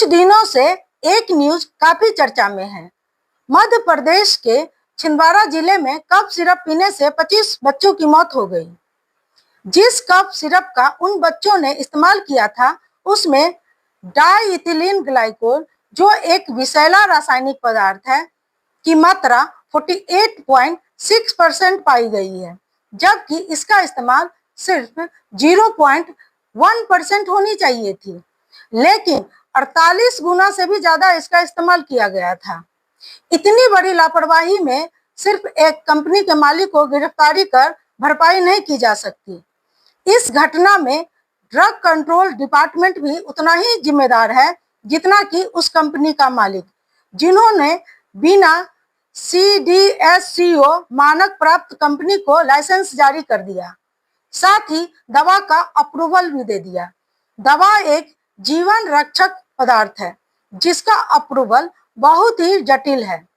कुछ दिनों से एक न्यूज काफी चर्चा में है। मध्य प्रदेश के छिंदवाड़ा जिले में कफ सिरप पीने से 25 बच्चों की मौत हो गई। जिस कफ सिरप का उन बच्चों ने इस्तेमाल किया था उसमें डाइइथिलीन ग्लाइकोल, जो एक विषैला रासायनिक पदार्थ है, की मात्रा 48.6% पाई गई है, जबकि इसका इस्तेमाल सिर्फ 0.1% होनी चाहिए थी, लेकिन 48 गुना से भी ज्यादा इसका इस्तेमाल किया गया था। इतनी बड़ी लापरवाही में सिर्फ एक कंपनी के मालिक को गिरफ्तारी कर भरपाई नहीं की जा सकती। इस घटना में ड्रग कंट्रोल डिपार्टमेंट भी उतना ही जिम्मेदार है जितना कि उस कंपनी का मालिक, जिन्होंने बिना CDSCO मानक प्राप्त कंपनी को लाइसेंस जारी कर दिया, साथ ही दवा का अप्रूवल भी दे दिया। दवा एक जीवन रक्षक पदार्थ है जिसका अप्रूवल बहुत ही जटिल है,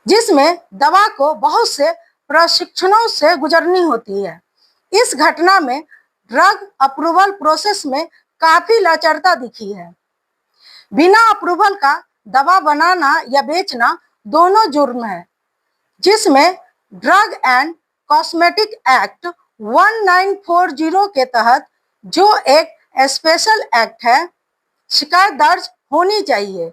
जिसमें दवा को बहुत से प्रशिक्षणों से गुजरनी होती है। इस घटना में ड्रग अप्रूवल प्रोसेस में काफी लाचारता दिखी है। बिना अप्रूवल का दवा बनाना या बेचना दोनों जुर्म है, जिसमें ड्रग एंड कॉस्मेटिक एक्ट 1940 के तहत, जो एक स्पेशल एक्ट है, शिकायत दर्ज होनी चाहिए।